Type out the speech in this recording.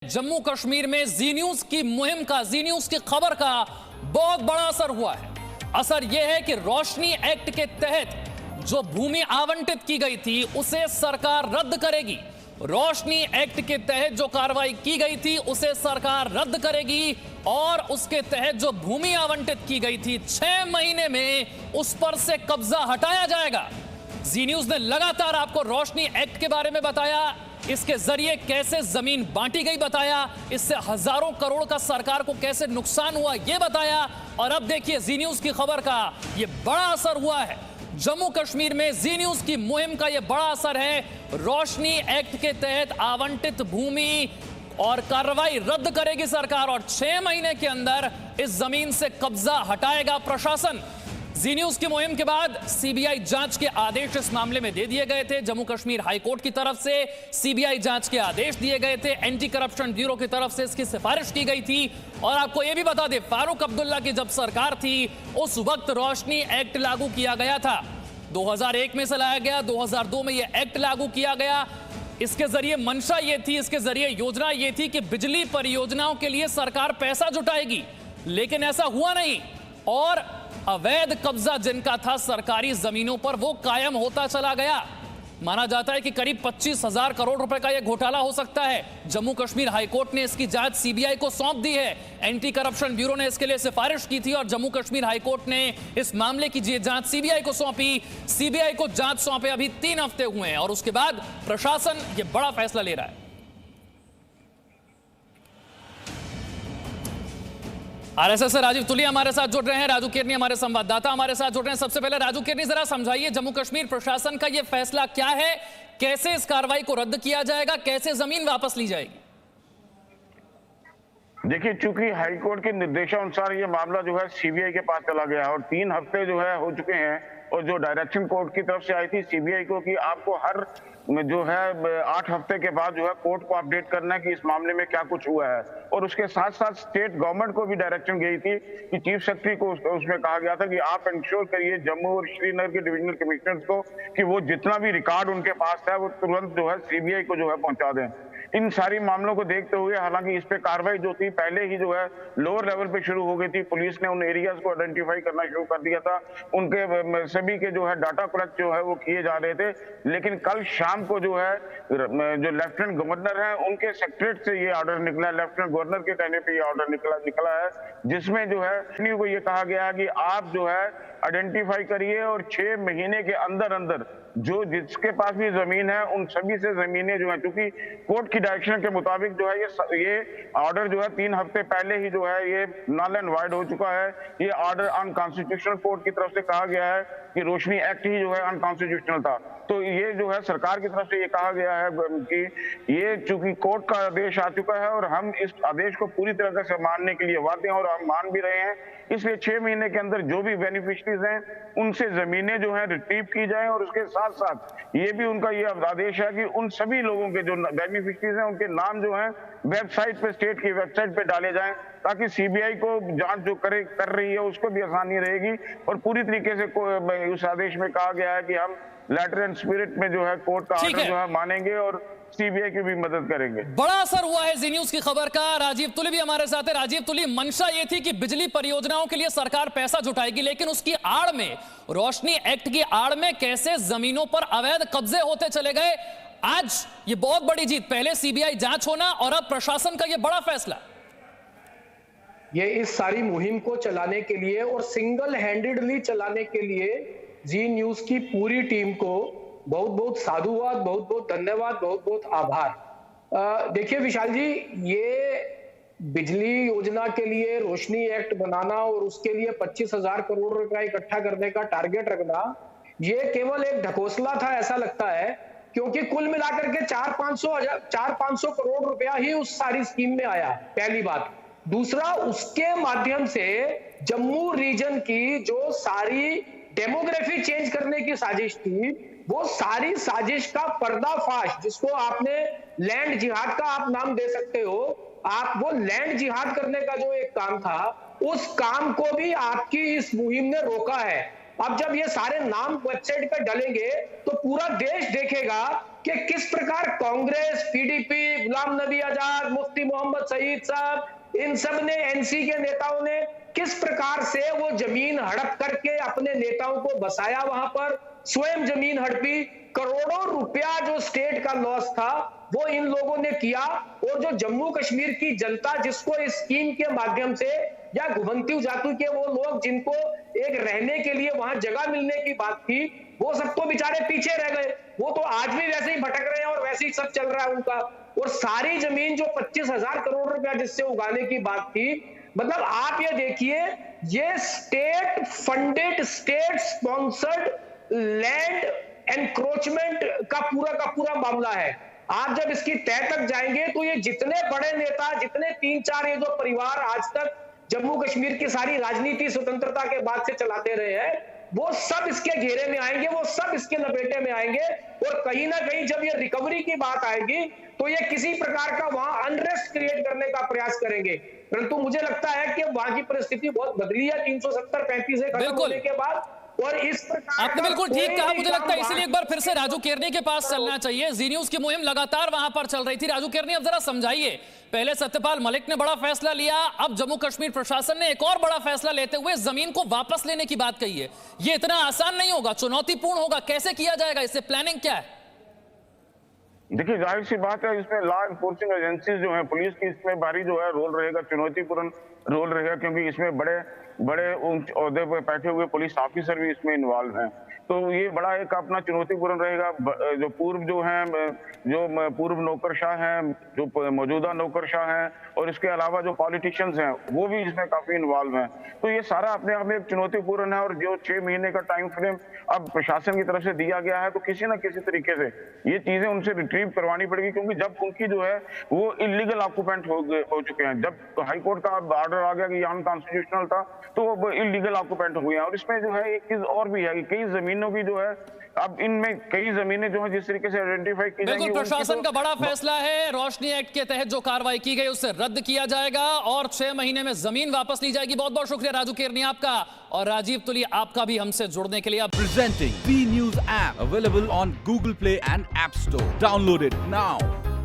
जम्मू कश्मीर में जी न्यूज की मुहिम का, जी न्यूज की खबर का बहुत बड़ा असर हुआ है। असर यह है कि रोशनी एक्ट के तहत जो भूमि आवंटित की गई थी उसे सरकार रद्द करेगी। रोशनी एक्ट के तहत जो कार्रवाई की गई थी उसे सरकार रद्द करेगी और उसके तहत जो भूमि आवंटित की गई थी 6 महीने में उस पर से कब्जा हटाया जाएगा। जी न्यूज ने लगातार आपको रोशनी एक्ट के बारे में बताया, इसके जरिए कैसे जमीन बांटी गई बताया, इससे हजारों करोड़ का सरकार को कैसे नुकसान हुआ यह बताया। और अब देखिए जी न्यूज की खबर का यह बड़ा असर हुआ है। जम्मू कश्मीर में जी न्यूज की मुहिम का यह बड़ा असर है। रोशनी एक्ट के तहत आवंटित भूमि और कार्रवाई रद्द करेगी सरकार और 6 महीने के अंदर इस जमीन से कब्जा हटाएगा प्रशासन। जी न्यूज की मुहिम के बाद सीबीआई जांच के आदेश इस मामले में दे दिए गए थे। जम्मू कश्मीर हाई कोर्ट की तरफ से सीबीआई जांच के आदेश दिए गए थे। एंटी करप्शन ब्यूरो की तरफ से इसकी सिफारिश की गई थी। और आपको यह भी बता दें, फारूक अब्दुल्ला की जब सरकार थी उस वक्त रोशनी एक्ट लागू किया गया था। 2001 में से लाया गया, 2002 में यह एक्ट लागू किया गया। इसके जरिए मंशा ये थी, इसके जरिए योजना ये थी कि बिजली परियोजनाओं के लिए सरकार पैसा जुटाएगी, लेकिन ऐसा हुआ नहीं और अवैध कब्जा जिनका था सरकारी जमीनों पर वो कायम होता चला गया। माना जाता है कि करीब 25,000 करोड़ रुपए का यह घोटाला हो सकता है। जम्मू कश्मीर हाईकोर्ट ने इसकी जांच सीबीआई को सौंप दी है। एंटी करप्शन ब्यूरो ने इसके लिए सिफारिश की थी और जम्मू कश्मीर हाईकोर्ट ने इस मामले की जांच सीबीआई को सौंपी। सीबीआई को जांच सौंपे अभी 3 हफ्ते हुए हैं और उसके बाद प्रशासन यह बड़ा फैसला ले रहा है। आरएसएस से राजीव तुली हमारे साथ जुड़ रहे हैं, राजू किरनी हमारे संवाददाता हमारे साथ जुड़ रहे हैं। सबसे पहले राजू किरनी, जरा समझाइए जम्मू कश्मीर प्रशासन का यह फैसला क्या है, कैसे इस कार्रवाई को रद्द किया जाएगा, कैसे जमीन वापस ली जाएगी? देखिए, चूंकि हाईकोर्ट के निर्देशानुसार ये मामला जो है सीबीआई के पास चला गया और 3 हफ्ते जो है हो चुके हैं और जो डायरेक्शन कोर्ट की तरफ से आई थी सीबीआई को कि आपको हर जो है 8 हफ्ते के बाद जो है कोर्ट को अपडेट करना है कि इस मामले में क्या कुछ हुआ है। और उसके साथ साथ स्टेट गवर्नमेंट को भी डायरेक्शन गई थी कि चीफ सेक्रेटरी को उसमें कहा गया था कि आप इंश्योर करिए जम्मू और श्रीनगर के डिविजनल कमिश्नर्स को कि वो जितना भी रिकॉर्ड उनके पास है वो तुरंत जो है सीबीआई को जो है पहुंचा दें। इन सारी मामलों को देखते हुए हालांकि इस पे कार्रवाई जो थी पहले ही जो है लोअर लेवल पे शुरू हो गई थी। पुलिस ने उन एरियाज को आइडेंटिफाई करना शुरू कर दिया था, उनके सभी के जो है डाटा कलेक्ट जो है वो किए जा रहे थे। लेकिन कल शाम को जो है जो लेफ्टिनेंट गवर्नर है उनके सेक्रेटरीट से ये ऑर्डर निकला, लेफ्टिनेंट गवर्नर के कहने पे ये ऑर्डर निकला है, जिसमें जो है को ये कहा गया है कि आप जो है आइडेंटिफाई करिए और 6 महीने के अंदर अंदर जो जिसके पास भी जमीन है उन सभी से जमीनें जो है, क्योंकि कोर्ट की डायरेक्शन के मुताबिक जो है ये ऑर्डर जो है 3 हफ्ते पहले ही जो है ये नल एंड वाइड हो चुका है। ये ऑर्डर अनकॉन्स्टिट्यूशनल कोर्ट की तरफ से कहा गया है कि रोशनी एक्ट ही जो है अनकॉन्स्टिट्यूशनल था। तो ये जो है सरकार की तरफ से ये कहा गया है कि ये चूंकि कोर्ट का आदेश आ चुका है और हम इस आदेश को पूरी तरह से मानने के लिए वादे हैं और हम मान भी रहे हैं, इसलिए 6 महीने के अंदर जो भी बेनिफिशरीज हैं उनसे जमीनें जो है रिट्रीव की जाएं। और उसके साथ साथ ये भी उनका ये आदेश है कि उन सभी लोगों के जो बेनिफिशरीज हैं उनके नाम जो है वेबसाइट पे, स्टेट की वेबसाइट पे डाले जाएं ताकि सीबीआई को जांच जो कर रही है उसको भी आसानी रहेगी। और पूरी तरीके से उस आदेश में कहा गया है कि हम लेटर एंड स्पिरिट में जो है कोर्ट का ऑर्डर जो है मानेंगे और सीबीआई की भी मदद करेंगे। बड़ा असर हुआ है जी न्यूज की खबर का। राजीव तुली भी हमारे साथ है। राजीव तुली, मंशा ये थी कि बिजली परियोजनाओं के लिए सरकार पैसा जुटाएगी, लेकिन उसकी आड़ में, रोशनी एक्ट की आड़ में कैसे जमीनों पर अवैध कब्जे होते चले गए। आज ये बहुत बड़ी जीत, पहले सीबीआई जांच होना और अब प्रशासन का ये बड़ा फैसला। ये इस सारी मुहिम को चलाने के लिए और सिंगल हैंडेडली चलाने के लिए जी न्यूज की पूरी टीम को बहुत बहुत साधुवाद, बहुत बहुत धन्यवाद, बहुत बहुत आभार। देखिए विशाल जी, ये बिजली योजना के लिए रोशनी एक्ट बनाना और उसके लिए 25,000 करोड़ रुपया इकट्ठा करने का टारगेट रखना, ये केवल एक ढकोसला था ऐसा लगता है, क्योंकि कुल मिलाकर के 400-500 करोड़ रुपया ही उस सारी स्कीम में आया। पहली बात। दूसरा, उसके माध्यम से जम्मू रीजन की जो सारी डेमोग्राफी चेंज करने की साजिश थी, वो सारी साजिश का पर्दाफाश, जिसको आपने लैंड जिहाद का आप नाम दे सकते हो, आप वो लैंड जिहाद करने का जो एक काम था उस काम को भी आपकी इस मुहिम ने रोका है। अब जब ये सारे नाम वेबसाइट पे डलेंगे तो पूरा देश देखेगा कि किस प्रकार कांग्रेस, पीडीपी, गुलाम नबी आजाद, मुफ्ती मोहम्मद सईद साहब, इन सब ने, एनसी के नेताओं ने किस प्रकार से वो जमीन हड़प करके अपने नेताओं को बसाया, वहां पर स्वयं जमीन हड़पी, करोड़ों रुपया जो स्टेट का लॉस था वो इन लोगों ने किया। और जो जम्मू कश्मीर की जनता, जिसको इस स्कीम के माध्यम से, या घुमंतू जाति के वो लोग जिनको एक रहने के लिए वहां जगह मिलने की बात थी, वो सब तो बेचारे पीछे रह गए। वो तो आज भी वैसे ही भटक रहे हैं और वैसे ही सब चल रहा है उनका। और सारी जमीन जो 25,000 करोड़ रुपया जिससे उगाने की बात थी, मतलब आप ये देखिए, ये state funded, state sponsored land encroachment का पूरा मामला है। आप जब इसकी तह तक जाएंगे तो ये जितने बड़े नेता, जितने 3-4 ये जो परिवार आज तक जम्मू कश्मीर की सारी राजनीति स्वतंत्रता के बाद से चलाते रहे हैं, वो सब इसके घेरे में आएंगे, वो सब इसके लपेटे में आएंगे। और कहीं ना कहीं जब ये रिकवरी की बात आएगी तो ये किसी प्रकार का वहां अनरेस्ट क्रिएट करने का प्रयास करेंगे। परंतु मुझे लगता है कि वहां की परिस्थिति बहुत बदली है 370-35 से खत्म होने के बाद। और इस प्रकार आपने बिल्कुल ठीक कहा, मुझे लगता है इसीलिए एक बार फिर से राजू केरनी के पास चलना चाहिए। जी न्यूज की मुहिम लगातार वहां पर चल रही थी। राजू केरनी, अब जरा समझाइए, पहले सत्यपाल मलिक ने बड़ा फैसला लिया, अब जम्मू कश्मीर प्रशासन ने एक और बड़ा फैसला लेते हुए जमीन को वापस लेने की बात कही है। ये इतना आसान नहीं होगा, चुनौतीपूर्ण होगा, कैसे किया जाएगा, इससे प्लानिंग क्या है? देखिए, जाहिर सी बात है, इसमें लॉ एनफोर्सिंग एजेंसीज जो है, पुलिस की इसमें भारी जो है रोल रहेगा, चुनौतीपूर्ण रोल रहेगा, क्योंकि इसमें बड़े उच्च ओहदे पर बैठे हुए पुलिस ऑफिसर भी इसमें इन्वॉल्व हैं। तो ये बड़ा एक अपना चुनौतीपूर्ण रहेगा। जो पूर्व नौकरशाह हैं, जो मौजूदा नौकरशाह हैं, और इसके अलावा जो पॉलिटिशियंस हैं, वो भी इसमें काफी इन्वॉल्व हैं। तो ये सारा अपने आप में एक चुनौतीपूर्ण है। और जो 6 महीने का टाइम फ्रेम अब प्रशासन की तरफ से दिया गया है, तो किसी ना किसी तरीके से ये चीजें उनसे रिट्रीव करवानी पड़ेगी, क्योंकि जब उनकी जो है वो इलीगल ऑक्यूपेंट हो चुके हैं। जब हाईकोर्ट का ऑर्डर आ गया कि अनकॉन्स्टिट्यूशनल था, तो वो इलीगल ऑक्यूपेंट हुए हैं। और इसमें जो है एक चीज और भी है कि कई जमीनों की जो है, अब इनमें कई जमीनें जो है जिस तरीके से आइडेंटिफाई की जाएंगी, बिल्कुल प्रशासन का बड़ा फैसला है। रोशनी एक्ट के तहत जो कार्रवाई की गई उसे रद्द किया जाएगा और 6 महीने में जमीन वापस ली जाएगी। बहुत बहुत शुक्रिया राजू केरनी आपका, और राजीव तुली आपका भी हमसे जुड़ने के लिए। Presenting B News app available on Google Play and App Store. Download it now.